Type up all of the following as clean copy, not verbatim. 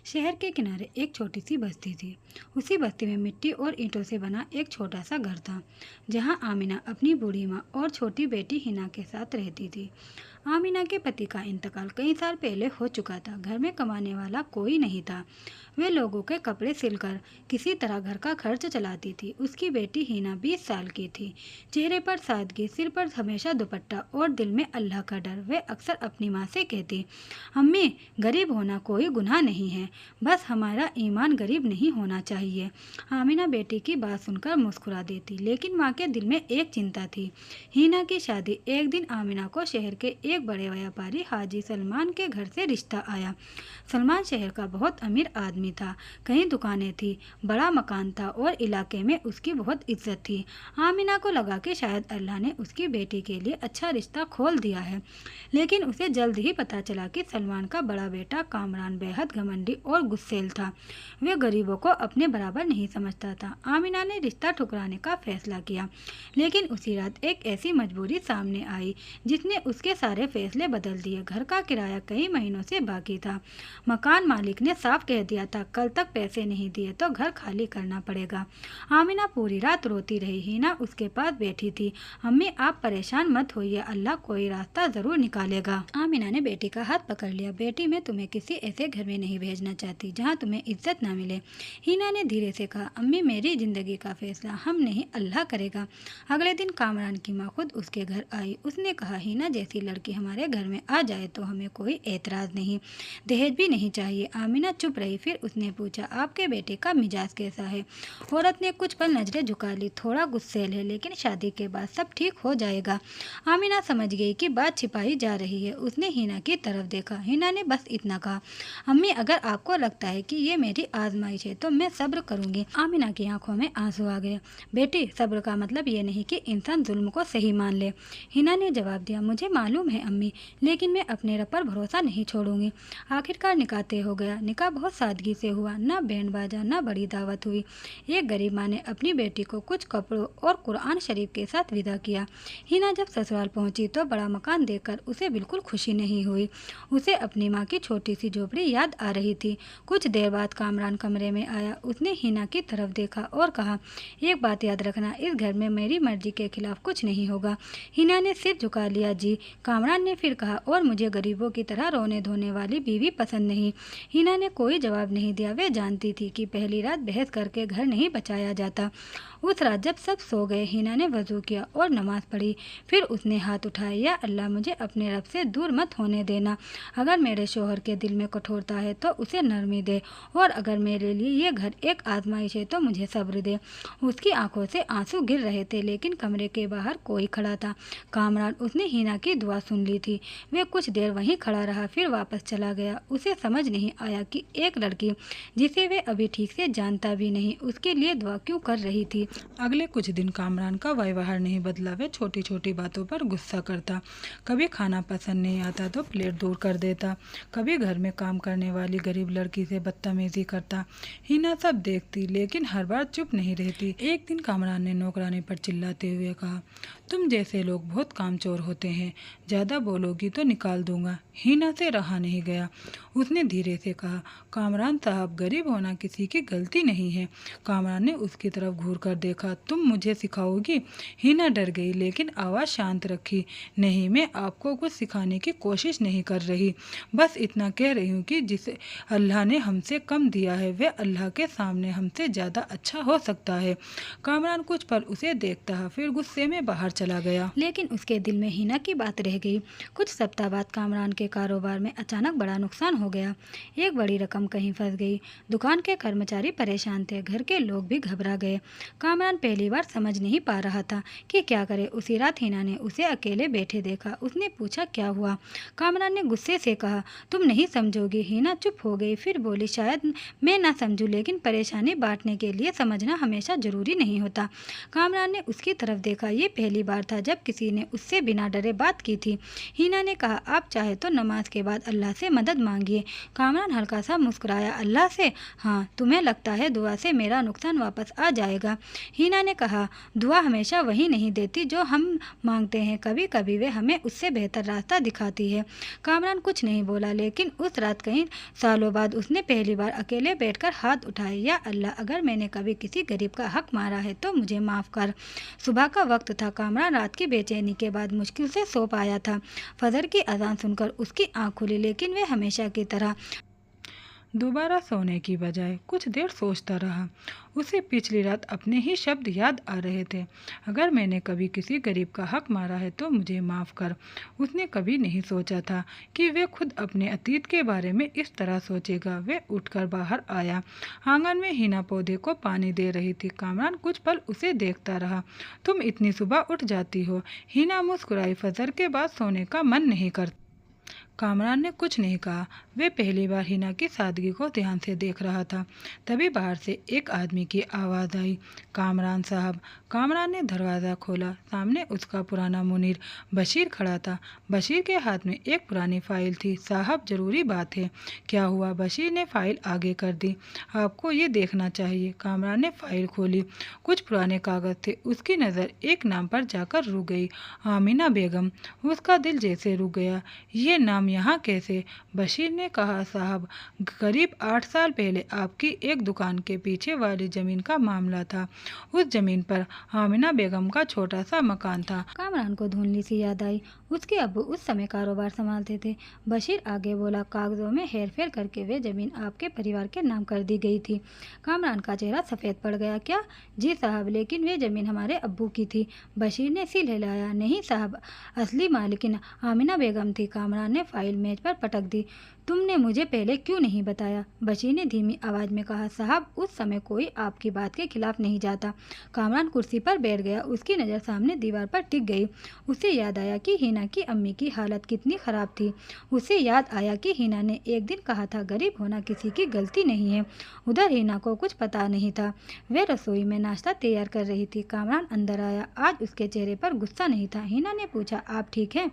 शहर के किनारे एक छोटी सी बस्ती थी। उसी बस्ती में मिट्टी और ईंटों से बना एक छोटा सा घर था, जहाँ आमिना अपनी बूढ़ी माँ और छोटी बेटी हिना के साथ रहती थी। आमिना के पति का इंतकाल कई साल पहले हो चुका था। घर में कमाने वाला कोई नहीं था। वे लोगों के कपड़े सिलकर किसी तरह घर का खर्च चलाती थी। उसकी बेटी हिना 20 साल की थी। चेहरे पर सादगी, सिर पर हमेशा दुपट्टा और दिल में अल्लाह का डर। वे अक्सर अपनी माँ से कहती, अम्मी, गरीब होना कोई गुनाह नहीं है, बस हमारा ईमान गरीब नहीं होना चाहिए। आमिना बेटी की बात सुनकर मुस्कुरा देती, लेकिन माँ के दिल में एक चिंता थी, हिना की शादी। एक दिन आमिना को शहर के एक बड़े व्यापारी हाजी सलमान के घर से रिश्ता आया। सलमान शहर का बहुत अमीर आदमी था। कई दुकानें थी, बड़ा मकान था और इलाके में उसकी बहुत इज्जत थी। आमिना को लगा कि शायद अल्लाह ने उसकी बेटी के लिए अच्छा रिश्ता खोल दिया है, लेकिन उसे जल्द ही पता चला कि सलमान का बड़ा बेटा कामरान बेहद घमंडी और गुस्सैल था। वे गरीबों को अपने बराबर नहीं समझता था। आमिना ने रिश्ता ठुकराने का फैसला किया, लेकिन उसी रात एक ऐसी मजबूरी सामने आई जिसने उसके सारे फैसले बदल दिए। घर का किराया कई महीनों से बाकी था। मकान मालिक ने साफ कह दिया था, कल तक पैसे नहीं दिए तो घर खाली करना पड़ेगा। आमिना पूरी रात रोती रही। हिना उसके पास बैठी थी। अम्मी, आप परेशान मत होइए, अल्लाह कोई रास्ता जरूर निकालेगा। आमिना ने बेटी का हाथ पकड़ लिया। बेटी, मैं तुम्हें किसी ऐसे घर में नहीं भेजना चाहती जहाँ तुम्हें इज्जत ना मिले। हिना ने धीरे से कहा, अम्मी, मेरी जिंदगी का फैसला हम नहीं, अल्लाह करेगा। अगले दिन कामरान की माँ खुद उसके घर आई। उसने कहा, हिना जैसी लड़की हमारे घर में आ जाए तो हमें कोई एतराज नहीं, दहेज भी नहीं चाहिए। आमिना चुप रही। फिर उसने पूछा, आपके बेटे का मिजाज कैसा है? औरत ने कुछ पल नजरें झुका ली। थोड़ा गुस्सैल है, लेकिन शादी के बाद सब ठीक हो जाएगा। आमिना समझ गई कि बात छिपाई जा रही है। उसने हिना की तरफ देखा। हिना ने बस इतना कहा, अम्मी, अगर आपको लगता है कि ये मेरी आजमाइश है तो मैं सब्र करूंगी। आमिना की आंखों में आंसू आ गए। बेटी, सब्र का मतलब ये नहीं कि इंसान जुल्म को सही मान ले। हिना ने जवाब दिया, मुझे मालूम है अम्मी, लेकिन मैं अपने रब पर भरोसा नहीं छोड़ूंगी। आखिरकार निकाह तय हो गया। निकाह बहुत सादगी से हुआ, ना बैंड बाजा ना बड़ी दावत हुई। एक गरीब माँ ने अपनी बेटी को कुछ कपड़ों और कुरान शरीफ के साथ विदा किया। हिना जब ससुराल पहुंची तो बड़ा मकान देखकर उसे बिल्कुल खुशी नहीं हुई। उसे अपनी माँ की छोटी सी झोपड़ी याद आ रही थी। कुछ देर बाद कामरान कमरे में आया। उसने हिना की तरफ देखा और कहा, एक बात याद रखना, इस घर में मेरी मर्जी के खिलाफ कुछ नहीं होगा। हिना ने सिर झुका लिया। जी। कामरान ने फिर कहा, और मुझे गरीबों की तरह रोने धोने वाली बीवी पसंद नहीं। हिना ने कोई जवाब नहीं दिया। वे जानती थी कि पहली रात बहस करके घर नहीं बचाया जाता। उस रात जब सब सो गए, हिना ने वजू किया और नमाज पढ़ी। फिर उसने हाथ उठाए, या अल्लाह, मुझे अपने रब से दूर मत होने देना। अगर मेरे शोहर के दिल में कठोरता है तो उसे नरमी दे, और अगर मेरे लिए ये घर एक आजमाइश है तो मुझे सब्र दे। उसकी आंखों से आंसू गिर रहे थे, लेकिन कमरे के बाहर कोई खड़ा था। कामरान। उसने हिना की दुआ सुन ली थी। वे कुछ देर वहीं खड़ा रहा, फिर वापस चला गया। उसे समझ नहीं आया कि एक लड़की जिसे वे अभी ठीक से जानता भी नहीं, उसके लिए दुआ क्यों कर रही थी। अगले कुछ दिन कामरान का व्यवहार नहीं बदला। वे छोटी छोटी बातों पर गुस्सा करता। कभी खाना पसंद नहीं आता तो प्लेट दूर कर देता। कभी घर में काम करने वाली गरीब लड़की से बदतमीजी करता। हिना सब देखती, लेकिन हर बार चुप नहीं रहती। एक दिन कामरान ने नौकरानी पर चिल्लाते हुए कहा, तुम जैसे लोग बहुत कामचोर होते हैं, ज़्यादा बोलोगी तो निकाल दूंगा। हिना से रहा नहीं गया। उसने धीरे से कहा, कामरान साहब, गरीब होना किसी की गलती नहीं है। कामरान ने उसकी तरफ घूर कर देखा। तुम मुझे सिखाओगी? हिना डर गई, लेकिन आवाज़ शांत रखी। नहीं, मैं आपको कुछ सिखाने की कोशिश नहीं कर रही, बस इतना कह रही हूँ कि जिसे अल्लाह ने हमसे कम दिया है वह अल्लाह के सामने हमसे ज़्यादा अच्छा हो सकता है। कामरान कुछ पल उसे देखता है, फिर गुस्से में बाहर चला गया। लेकिन उसके दिल में हिना की बात रह गई। कुछ सप्ताह बाद कामरान के कारोबार में अचानक बड़ा नुकसान हो गया। एक बड़ी रकम कहीं फंस गई। दुकान के कर्मचारी परेशान थे, घर के लोग भी घबरा गए। कामरान पहली बार समझ नहीं पा रहा था कि क्या करे। उसी रात हिना ने उसे अकेले बैठे देखा। उसने पूछा, क्या हुआ? कामरान ने गुस्से से कहा, तुम नहीं समझोगी। हिना चुप हो गई, फिर बोली, शायद मैं ना समझूं, लेकिन परेशानी बांटने के लिए समझना हमेशा जरूरी नहीं होता। कामरान ने उसकी तरफ देखा। ये पहली बार था जब किसी ने उससे बिना डरे बात की थी। हिना ने कहा, आप चाहे तो नमाज के बाद अल्लाह से मदद मांगिए। कामरान हल्का सा मुस्कुराया, अल्लाह से? हाँ, तुम्हें लगता है दुआ से मेरा नुकसान वापस आ जाएगा? हिना ने कहा, दुआ हमेशा वही नहीं देती जो हम मांगते हैं, कभी कभी वे हमें उससे बेहतर रास्ता दिखाती है। कामरान कुछ नहीं बोला, लेकिन उस रात कई सालों बाद उसने पहली बार अकेले बैठकर हाथ उठाए। या अल्लाह, अगर मैंने कभी किसी गरीब का हक मारा है तो मुझे माफ़ कर। सुबह का वक्त था। कामरान रात की बेचैनी के बाद मुश्किल से सो पाया था। फजर की अजान सुनकर उसकी आंख खुली, लेकिन वह हमेशा की तरह दोबारा सोने की बजाय कुछ देर सोचता रहा। उसे पिछली रात अपने ही शब्द याद आ रहे थे। अगर मैंने कभी किसी गरीब का हक मारा है तो मुझे माफ़ कर। उसने कभी नहीं सोचा था कि वह खुद अपने अतीत के बारे में इस तरह सोचेगा। वह उठकर बाहर आया। आंगन में हिना पौधे को पानी दे रही थी। कामरान कुछ पल उसे देखता रहा। तुम इतनी सुबह उठ जाती हो? हिना मुस्कुराई। फजर के बाद सोने का मन नहीं करता। कामरान ने कुछ नहीं कहा। वे पहली बार हिना की सादगी को ध्यान से देख रहा था। तभी बाहर से एक आदमी की आवाज़ आई, कामरान साहब। कामरान ने दरवाज़ा खोला। सामने उसका पुराना मुनीर बशीर खड़ा था। बशीर के हाथ में एक पुरानी फाइल थी। साहब, ज़रूरी बात है। क्या हुआ? बशीर ने फाइल आगे कर दी। आपको ये देखना चाहिए। कामरान ने फाइल खोली। कुछ पुराने कागज़ थे। उसकी नज़र एक नाम पर जाकर रुक गई, आमिना बेगम। उसका दिल जैसे रुक गया। ये नाम यहाँ कैसे? बशीर ने कहा, साहब, करीब 8 साल पहले आपकी एक दुकान के पीछे वाली ज़मीन का मामला था। उस ज़मीन पर आमिना बेगम का छोटा सा मकान था। कामरान को धुंधली सी याद आई। उसके अब्बू उस समय कारोबार संभालते थे। बशीर आगे बोला, कागजों में हेरफेर करके वे ज़मीन आपके परिवार के नाम कर दी गई थी। कामरान का चेहरा सफ़ेद पड़ गया। क्या? जी साहब, लेकिन वे ज़मीन हमारे अब्बू की थी। बशीर ने सिर हिलाया। नहीं साहब, असली मालिकिन आमिना बेगम थी। कामरान ने फाइल मेज पर पटक दी। तुमने मुझे पहले क्यों नहीं बताया? बशीर ने धीमी आवाज़ में कहा। साहब, उस समय कोई आपकी बात के खिलाफ नहीं जाता। कामरान कुर्सी पर बैठ गया। उसकी नज़र सामने दीवार पर टिक गई। उसे याद आया कि हिना की अम्मी की हालत कितनी ख़राब थी। उसे याद आया कि हिना ने एक दिन कहा था, गरीब होना किसी की गलती नहीं है। उधर हिना को कुछ पता नहीं था। वह रसोई में नाश्ता तैयार कर रही थी। कामरान अंदर आया। आज उसके चेहरे पर गुस्सा नहीं था। हिना ने पूछा, आप ठीक हैं?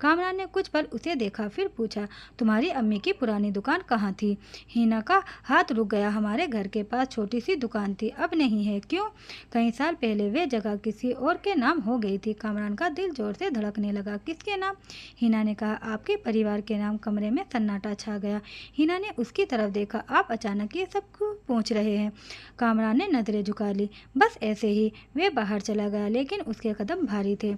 कामरान ने कुछ पल उसे देखा, फिर पूछा, तुम्हारी अम्मी की पुरानी दुकान कहाँ थी? हिना का हाथ रुक गया। हमारे घर के पास छोटी सी दुकान थी, अब नहीं है। क्यों? कई साल पहले वे जगह किसी और के नाम हो गई थी। कामरान का दिल जोर से धड़कने लगा। किसके नाम? हिना ने कहा, आपके परिवार के नाम। कमरे में सन्नाटा छा गया। हिना ने उसकी तरफ देखा। आप अचानक ये सब क्यों पूछ रहे हैं? कामरान ने नजरें झुका ली। बस ऐसे ही। वे बाहर चला गया, लेकिन उसके कदम भारी थे।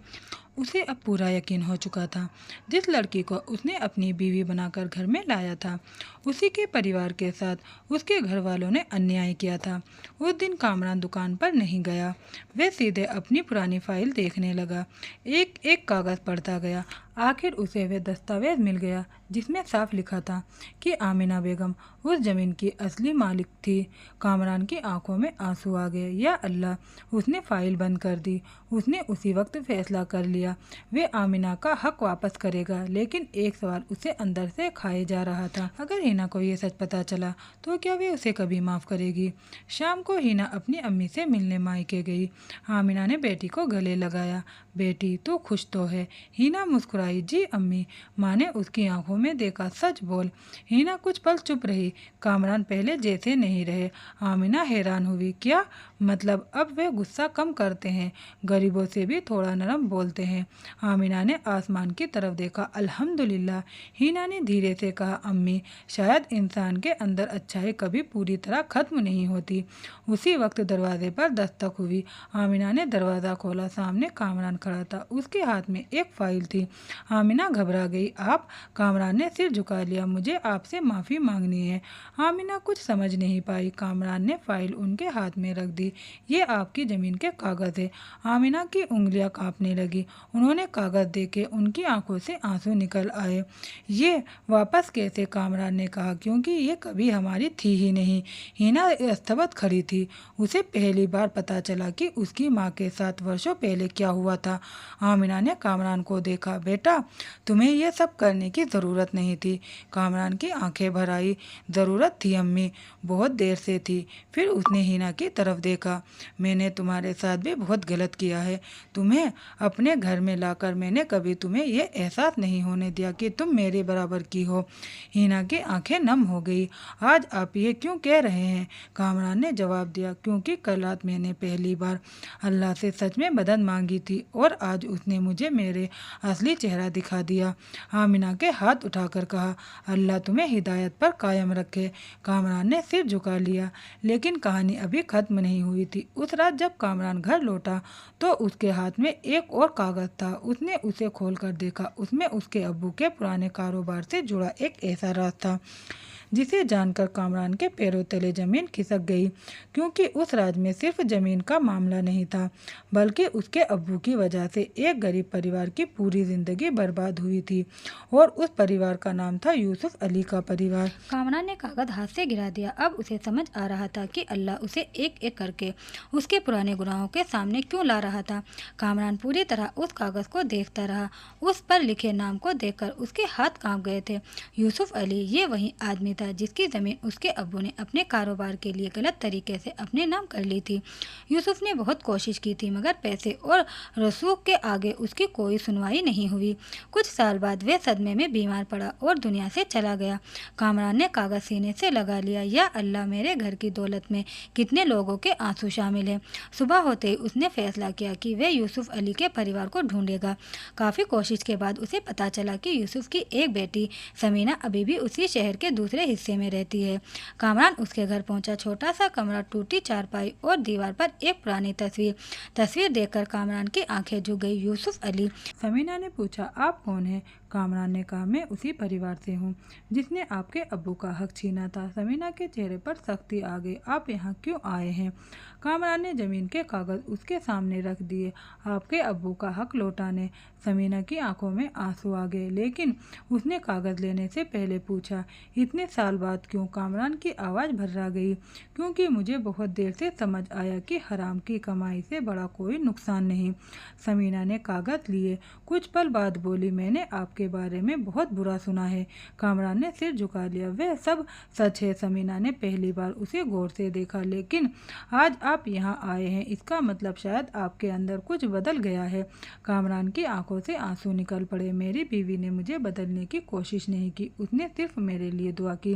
उसे अब पूरा यकीन हो चुका था। जिस लड़की को उसने अपनी बीवी बनाकर घर में लाया था, उसी के परिवार के साथ उसके घर वालों ने अन्याय किया था। उस दिन कामरान दुकान पर नहीं गया। वह सीधे अपनी पुरानी फाइल देखने लगा। एक एक कागज़ पढ़ता गया। आखिर उसे वह दस्तावेज मिल गया जिसमें साफ लिखा था कि आमिना बेगम उस ज़मीन की असली मालिक थी। कामरान की आंखों में आंसू आ गए। या अल्लाह, उसने फाइल बंद कर दी। उसने उसी वक्त फैसला कर लिया वे आमिना का हक वापस करेगा। लेकिन एक सवाल उसे अंदर से खाए जा रहा था, अगर हिना को ये सच पता चला तो क्या वे उसे कभी माफ़ करेगी? शाम को हिना अपनी अम्मी से मिलने मायके गई। आमिना ने बेटी को गले लगाया। बेटी, तू खुश तो है? हिना मुस्कुराई। जी अम्मी। माँ ने उसकी आंखों में देखा। सच बोल। हिना कुछ पल चुप रही। कामरान पहले जैसे नहीं रहे। आमिना हैरान हुई। क्या मतलब? अब वे गुस्सा कम करते हैं, गरीबों से भी थोड़ा नरम बोलते हैं। आमिना ने आसमान की तरफ देखा। अल्हम्दुलिल्लाह। हिना ने धीरे से कहा, अम्मी, शायद इंसान के अंदर अच्छाई कभी पूरी तरह खत्म नहीं होती। उसी वक्त दरवाजे पर दस्तक हुई। आमिना ने दरवाज़ा खोला। सामने कामरान खड़ा था। उसके हाथ में एक फाइल थी। आमिना घबरा गई। आप? कामरान ने सिर झुका लिया। मुझे आपसे माफ़ी मांगनी है। आमिना कुछ समझ नहीं पाई। कामरान ने फाइल उनके हाथ में रख दी। ये आपकी ज़मीन के कागज़ है। आमिना की उंगलियां कांपने लगी। उन्होंने कागज़ देखे। उनकी आंखों से आंसू निकल आए। ये वापस कैसे? कामरान ने कहा, क्योंकि ये कभी हमारी थी ही नहीं। हिना स्तब्ध खड़ी थी। उसे पहली बार पता चला कि उसकी माँ के साथ वर्षों पहले क्या हुआ था। आमिना ने कामरान को देखा। बेटा, तुम्हें यह सब करने की ज़रूरत नहीं थी। कामरान की आंखें भर आई। ज़रूरत थी अम्मी, बहुत देर से थी। फिर उसने हिना की तरफ देखा। मैंने तुम्हारे साथ भी बहुत गलत किया है। तुम्हें अपने घर में लाकर मैंने कभी तुम्हें यह एहसास नहीं होने दिया कि तुम मेरे बराबर की हो। हिना की आंखें नम हो गई। आज आप ये क्यों कह रहे हैं? कामरान ने जवाब दिया, क्योंकि कल रात मैंने पहली बार अल्लाह से सच में मदद मांगी थी और आज उसने मुझे मेरे असली चेहरा चेहरा दिखा दिया। आमिना के हाथ उठाकर कहा, अल्लाह तुम्हें हिदायत पर कायम रखे। कामरान ने सिर झुका लिया। लेकिन कहानी अभी खत्म नहीं हुई थी। उस रात जब कामरान घर लौटा तो उसके हाथ में एक और कागज था। उसने उसे खोलकर देखा। उसमें उसके अब्बू के पुराने कारोबार से जुड़ा एक ऐसा राज था जिसे जानकर कामरान के पैरों तले जमीन खिसक गई, क्योंकि उस राज में सिर्फ जमीन का मामला नहीं था, बल्कि उसके अब्बू की वजह से एक गरीब परिवार की पूरी जिंदगी बर्बाद हुई थी। और उस परिवार का नाम था यूसुफ अली का परिवार। कामरान ने कागज हाथ से गिरा दिया। अब उसे समझ आ रहा था कि अल्लाह उसे एक एक करके उसके पुराने गुनाहों के सामने क्यों ला रहा था। कामरान पूरी तरह उस कागज को देखता रहा। उस पर लिखे नाम को देखकर उसके हाथ कांप गए थे। यूसुफ अली, ये वही आदमी था जिसकी जमीन उसके अब्बू ने अपने कारोबार के लिए गलत तरीके से अपने नाम कर ली थी। यूसुफ ने बहुत कोशिश की थी, मगर पैसे और रसूख के आगे उसकी कोई सुनवाई नहीं हुई। कुछ साल बाद वह सदमे में बीमार पड़ा और दुनिया से चला गया। कामरान ने कागज सीने से लगा लिया। या अल्लाह, मेरे घर की दौलत में कितने लोगों के आंसू शामिल हैं। सुबह होते ही उसने फैसला किया कि वह यूसुफ अली के परिवार को ढूंढेगा। काफ़ी कोशिश के बाद उसे पता चला कि यूसुफ की एक बेटी समीना अभी भी उसी शहर के दूसरे हिस्से में रहती है। कामरान उसके घर पहुंचा। छोटा सा कमरा, टूटी चारपाई और दीवार पर एक पुरानी तस्वीर देखकर कामरान की आंखें झुक गई। यूसुफ अली। समीना ने पूछा, आप कौन हैं? कामरान ने कहा, मैं उसी परिवार से हूँ जिसने आपके अब्बू का हक छीना था। समीना के चेहरे पर सख्ती आ गई। आप यहाँ क्यों आए हैं? कामरान ने जमीन के कागज उसके सामने रख दिए। आपके अब्बू का हक लौटाने। समीना की आंखों में आंसू आ गए, लेकिन उसने कागज लेने से पहले पूछा, इतने साल बाद क्यों? कामरान की आवाज़ भर्रा गई। क्योंकि मुझे बहुत देर से समझ आया कि हराम की कमाई से बड़ा कोई नुकसान नहीं। समीना ने कागज लिए। कुछ पल बाद बोली, मैंने आपके बारे में बहुत बुरा सुना है। कामरान ने सिर झुका लिया। वह सब सच है। समीना ने पहली बार उसे गौर से देखा। लेकिन आज आप यहाँ आए हैं, इसका मतलब शायद आपके अंदर कुछ बदल गया है। कामरान की आंखों से आंसू निकल पड़े। मेरी बीवी ने मुझे बदलने की कोशिश नहीं की, उसने सिर्फ मेरे लिए दुआ की,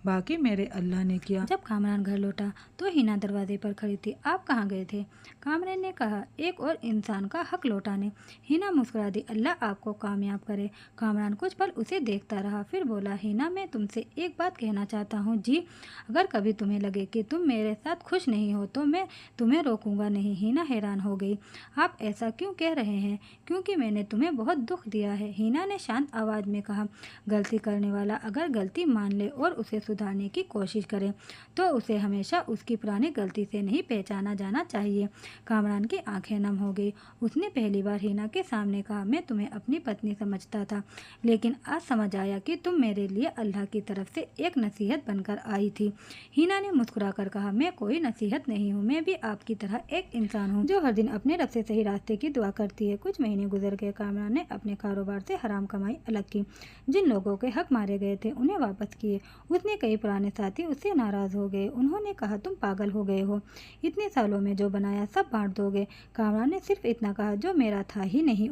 बाकी मेरे अल्लाह ने किया। जब कामरान घर लौटा तो हिना दरवाजे पर खड़ी थी। आप कहाँ गए थे? कामरान ने कहा, एक और इंसान का हक लौटाने। हिना मुस्कुरा दी। अल्लाह आपको कामयाब करे। कामरान कुछ पल उसे देखता रहा, फिर बोला, हिना, मैं तुमसे एक बात कहना चाहता हूँ। जी, अगर कभी तुम्हें लगे कि तुम मेरे साथ खुश नहीं हो तो मैं तुम्हें रोकूंगा नहीं। हिना हैरान हो गई। आप ऐसा क्यों कह रहे हैं? क्योंकि मैंने तुम्हें बहुत दुख दिया है। हिना ने शांत आवाज़ में कहा, गलती करने वाला अगर गलती मान ले और उसे सुधारने की कोशिश करे तो उसे हमेशा उसकी पुरानी गलती से नहीं पहचाना जाना चाहिए। कामरान की आंखें नम हो गई। उसने पहली बार हिना के सामने कहा, मैं तुम्हें अपनी पत्नी समझता था, लेकिन आज समझ आया कि तुम मेरे लिए अल्लाह की तरफ से एक नसीहत बनकर आई थी। हिना ने मुस्कुराकर कहा, मैं कोई नसीहत नहीं हूँ, मैं भी आपकी तरह एक इंसान हूँ जो हर दिन अपने रब से सही रास्ते की दुआ करती है। कुछ महीने गुजर गए। कामरान ने अपने कारोबार से हराम कमाई अलग की। जिन लोगों के हक मारे गए थे उन्हें वापस किए। उसने कई पुराने साथी उससे नाराज हो गए। उन्होंने कहा, तुम पागल हो गए हो, इतने सालों में जो बनाया सब बांट दोगे। कामरान ने सिर्फ इतना कहा, जो मेरा था ही नहीं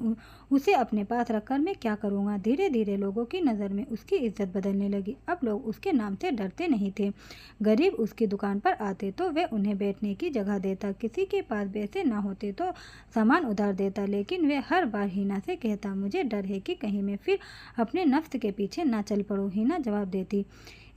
उसे अपने पास रखकर मैं क्या करूँगा। धीरे धीरे लोगों की नज़र में उसकी इज्जत बदलने लगी। अब लोग उसके नाम से डरते नहीं थे। गरीब उसकी दुकान पर आते तो वह उन्हें बैठने की जगह देता, किसी के पास पैसे ना होते तो सामान उधार देता, लेकिन वह हर बार हिना से कहता, मुझे डर है कि कहीं मैं फिर अपने नफ्स के पीछे ना चल पड़ूं। हिना जवाब देती,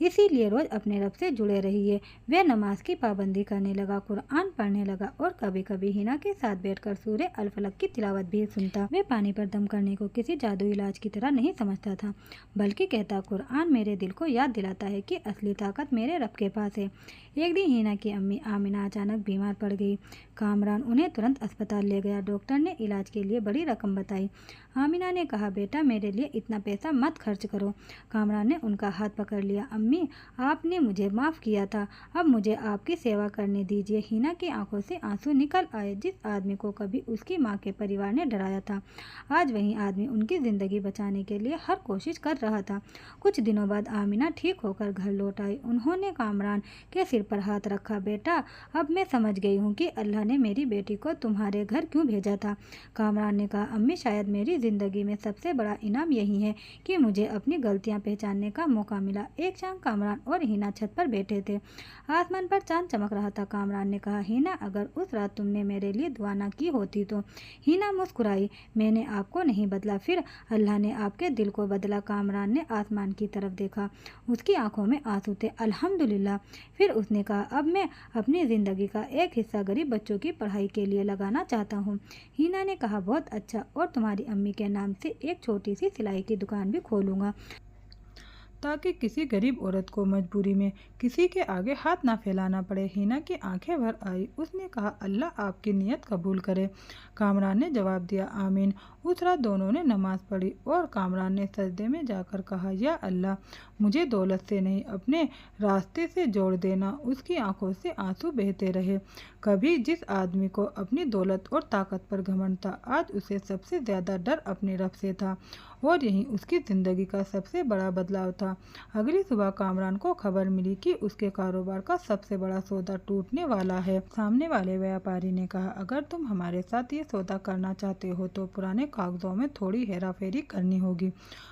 इसीलिए रोज़ अपने रब से जुड़े रहिए। वह नमाज की पाबंदी करने लगा, कुरान पढ़ने लगा और कभी कभी हिना के साथ बैठकर सूरे अल फलक की तिलावत भी सुनता। वह पानी पर दम करने को किसी जादुई इलाज की तरह नहीं समझता था, बल्कि कहता, कुरान मेरे दिल को याद दिलाता है कि असली ताकत मेरे रब के पास है। एक दिन हिना की अम्मी आमिना अचानक बीमार पड़ गई। कामरान उन्हें तुरंत अस्पताल ले गया। डॉक्टर ने इलाज के लिए बड़ी रकम बताई। आमिना ने कहा, बेटा, मेरे लिए इतना पैसा मत खर्च करो। कामरान ने उनका हाथ पकड़ लिया। अम्मी, आपने मुझे माफ़ किया था, अब मुझे आपकी सेवा करने दीजिए। हिना की आंखों से आंसू निकल आए। जिस आदमी को कभी उसकी माँ के परिवार ने डराया था, आज वही आदमी उनकी ज़िंदगी बचाने के लिए हर कोशिश कर रहा था। कुछ दिनों बाद आमिना ठीक होकर घर लौट आई। उन्होंने कामरान के सिर पर हाथ रखा। बेटा, अब मैं समझ गई हूँ कि अल्लाह ने मेरी बेटी को तुम्हारे घर क्यों भेजा था। कामरान ने कहा, अम्मी, शायद मेरी ज़िंदगी में सबसे बड़ा इनाम यही है कि मुझे अपनी गलतियां पहचानने का मौका मिला। एक शाम कामरान और हिना छत पर बैठे थे। आसमान पर चांद चमक रहा था। कामरान ने कहा, हिना, अगर उस रात तुमने मेरे लिए दुआ न की होती तो। हिना मुस्कुराई। मैंने आपको नहीं बदला, फिर अल्लाह ने आपके दिल को बदला। कामरान ने आसमान की तरफ देखा। उसकी आंखों में आंसू थे। अल्हम्दुलिल्लाह। फिर उसने कहा, अब मैं अपनी ज़िंदगी का एक हिस्सा गरीब बच्चों की पढ़ाई के लिए लगाना चाहता हूँ। हिना ने कहा, बहुत अच्छा, और तुम्हारी अम्मी के नाम से एक छोटी सी सिलाई की दुकान भी खोलूँगा, ताकि किसी गरीब औरत को मजबूरी में किसी के आगे हाथ ना फैलाना पड़े। हिना की आंखें भर आई। उसने कहा, अल्लाह आपकी नीयत कबूल करे। कामरान ने जवाब दिया, आमीन। उस रात दोनों ने नमाज पढ़ी और कामरान ने सजदे में जाकर कहा, या अल्लाह, मुझे दौलत से नहीं अपने रास्ते से जोड़ देना। उसकी आंखों से आंसू बहते रहे। कभी जिस आदमी को अपनी दौलत और ताकत पर घमंड था, आज उसे सबसे ज़्यादा डर अपने रब से था, और यही उसकी ज़िंदगी का सबसे बड़ा बदलाव था। अगली सुबह कामरान को खबर मिली कि उसके कारोबार का सबसे बड़ा सौदा टूटने वाला है। सामने वाले व्यापारी ने कहा, अगर तुम हमारे साथ ये सौदा करना चाहते हो तो पुराने कागजों में थोड़ी हेराफेरी करनी होगी,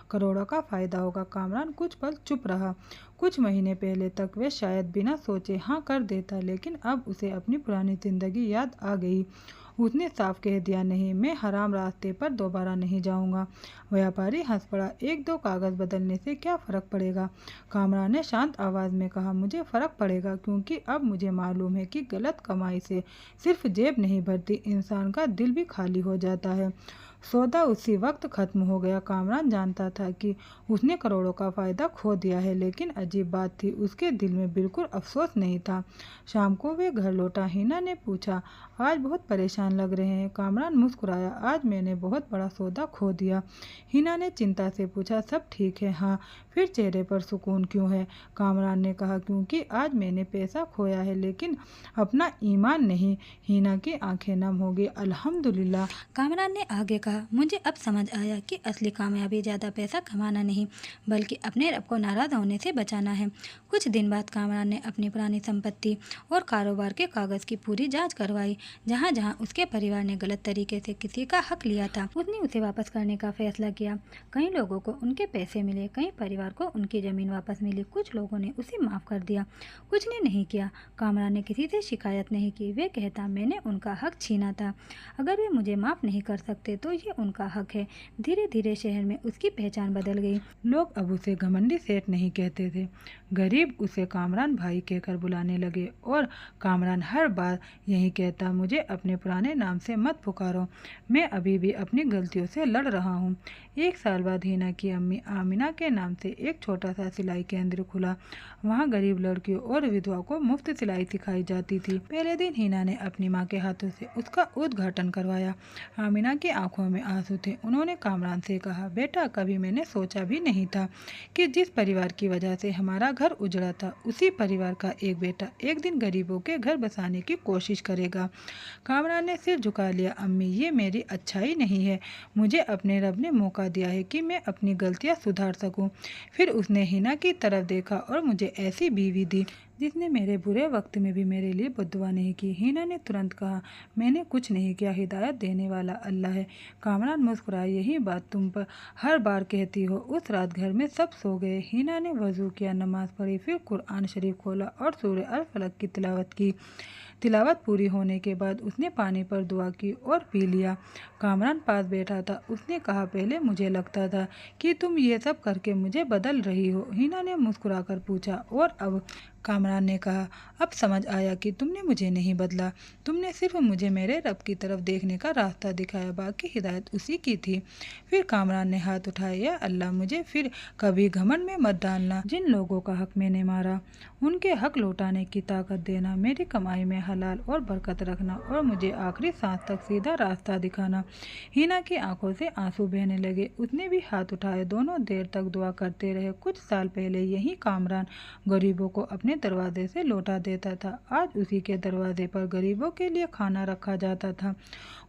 करोड़ों का फायदा होगा। कामरान कुछ पल चुप रहा। कुछ महीने पहले तक वह शायद बिना सोचे हाँ कर देता, लेकिन अब उसे अपनी पुरानी जिंदगी याद आ गई। उसने साफ कह दिया, नहीं, मैं हराम रास्ते पर दोबारा नहीं जाऊंगा। व्यापारी हंस पड़ा, एक दो कागज बदलने से क्या फर्क पड़ेगा? कामरान ने शांत आवाज में कहा, मुझे फर्क पड़ेगा, क्योंकि अब मुझे मालूम है कि गलत कमाई से सिर्फ जेब नहीं भरती, इंसान का दिल भी खाली हो जाता है। सौदा उसी वक्त खत्म हो गया। कामरान जानता था कि उसने करोड़ों का फायदा खो दिया है, लेकिन अजीब बात थी, उसके दिल में बिल्कुल अफसोस नहीं था। शाम को वे घर लौटा। हिना ने पूछा, आज बहुत परेशान लग रहे हैं। कामरान मुस्कुराया, आज मैंने बहुत बड़ा सौदा खो दिया। हिना ने चिंता से पूछा, सब ठीक है? हाँ। फिर चेहरे पर सुकून क्यों है? कामरान ने कहा, क्योंकि आज मैंने पैसा खोया है, लेकिन अपना ईमान नहीं। हिना की आंखें नम हो गई। अल्हम्दुलिल्लाह। कामरान ने आगे कहा, मुझे अब समझ आया कि असली कामयाबी ज़्यादा पैसा कमाना नहीं, बल्कि अपने रब को नाराज़ होने से बचाना है। कुछ दिन बाद कामरान ने अपनी पुरानी संपत्ति और कारोबार के कागज़ की पूरी जांच करवाई। जहां जहां उसके परिवार ने गलत तरीके से किसी का हक लिया था, उसने उसे वापस करने का फैसला किया। कई लोगों को उनके पैसे मिले, कई परिवार को उनकी ज़मीन वापस मिली, कुछ लोगों ने उसे माफ़ कर दिया, कुछ ने नहीं किया। कामरान ने किसी से शिकायत नहीं की। वे कहता, मैंने उनका हक छीना था, अगर वे मुझे माफ़ नहीं कर सकते तो ये उनका हक है। धीरे धीरे शहर में उसकी पहचान बदल गई। लोग अब उसे घमंडी सेठ नहीं कहते थे, गरीब उसे कामरान भाई कहकर बुलाने लगे, और कामरान हर बार यही कहता, मुझे अपने पुराने नाम से मत पुकारो, मैं अभी भी अपनी गलतियों से लड़ रहा हूँ। एक साल बाद हिना की अम्मी आमिना के नाम से एक छोटा सा सिलाई केंद्र खुला। वहाँ गरीब लड़कियों और विधवा को मुफ्त सिलाई सिखाई जाती थी। पहले दिन हिना ने अपनी माँ के हाथों से उसका उद्घाटन करवाया। आमिना की आंखों में आंसू थे। उन्होंने कामरान से कहा, बेटा, कभी मैंने सोचा भी नहीं था कि जिस परिवार की वजह से हमारा घर उजड़ा था, उसी परिवार का एक बेटा एक दिन गरीबों के घर बसाने की कोशिश करेगा। कामरान ने सिर झुका लिया, अम्मी, ये मेरी अच्छाई नहीं है, मुझे अपने रब ने मौका दिया है कि मैं अपनी गलतियां सुधार सकूं। फिर उसने हिना की तरफ देखा और मुझे ऐसी बीवी दी जिसने मेरे बुरे वक्त में भी मेरे लिए बद्दुआ नहीं की। हिना ने तुरंत कहा, मैंने कुछ नहीं किया, हिदायत देने वाला अल्लाह है। कामरान मुस्कुराया, यही बात तुम पर हर बार कहती हो। उस रात घर में सब सो गए। हिना ने वजू किया, नमाज पढ़ी, फिर कुरान शरीफ खोला और सूरह अल फलक की तिलावत की। तिलावत पूरी होने के बाद उसने पानी पर दुआ की और पी लिया। कामरान पास बैठा था। उसने कहा, पहले मुझे लगता था कि तुम ये सब करके मुझे बदल रही हो। हिना ने मुस्कुराकर पूछा, और अब? कामरान ने कहा, अब समझ आया कि तुमने मुझे नहीं बदला, तुमने सिर्फ मुझे मेरे रब की तरफ देखने का रास्ता दिखाया, बाकी हिदायत उसी की थी। फिर कामरान ने हाथ उठाए, या अल्लाह, मुझे फिर कभी घमंड में मत डालना। जिन लोगों का हक मैंने मारा, उनके हक लौटाने की ताकत देना, मेरी कमाई में हलाल और बरकत रखना, और मुझे आखिरी सांस तक सीधा रास्ता दिखाना। हिना की आंखों से आंसू बहने लगे। उसने भी हाथ उठाए। दोनों देर तक दुआ करते रहे। कुछ साल पहले यही कामरान गरीबों को अपने दरवाजे से लौटा देता था। आज उसी के दरवाजे पर गरीबों के लिए खाना रखा जाता था।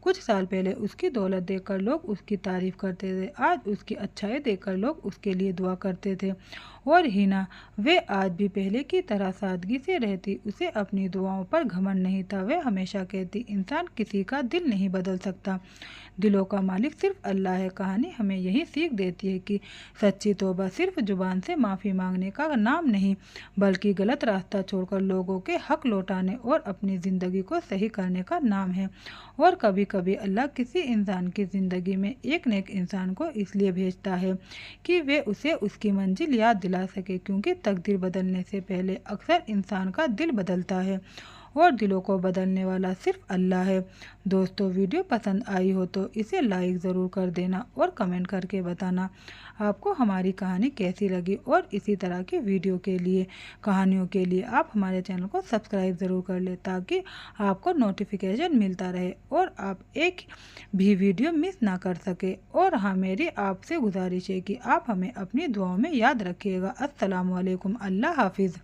कुछ साल पहले उसकी दौलत देखकर लोग उसकी तारीफ करते थे, आज उसकी अच्छाई देखकर लोग उसके लिए दुआ करते थे। और हिना, वे आज भी पहले की तरह सादगी से रहती। उसे अपनी दुआओं पर घमंड नहीं था। वह हमेशा कहती, इंसान किसी का दिल नहीं बदल सकता, दिलों का मालिक सिर्फ अल्लाह है। कहानी हमें यही सीख देती है कि सच्ची तौबा सिर्फ जुबान से माफ़ी मांगने का नाम नहीं, बल्कि गलत रास्ता छोड़कर लोगों के हक लौटाने और अपनी ज़िंदगी को सही करने का नाम है। और कभी कभी अल्लाह किसी इंसान की ज़िंदगी में एक नेक इंसान को इसलिए भेजता है कि वे उसे उसकी मंजिल याद दिला सके, क्योंकि तकदीर बदलने से पहले अक्सर इंसान का दिल बदलता है और दिलों को बदलने वाला सिर्फ अल्लाह है। दोस्तों, वीडियो पसंद आई हो तो इसे लाइक ज़रूर कर देना और कमेंट करके बताना आपको हमारी कहानी कैसी लगी। और इसी तरह की वीडियो के लिए, कहानियों के लिए आप हमारे चैनल को सब्सक्राइब ज़रूर कर ले, ताकि आपको नोटिफिकेशन मिलता रहे और आप एक भी वीडियो मिस ना कर सके। और हाँ, मेरी आपसे गुजारिश है कि आप हमें अपनी दुआओं में याद रखिएगा। अस्सलामु अलैकुम। अल्लाह हाफिज़।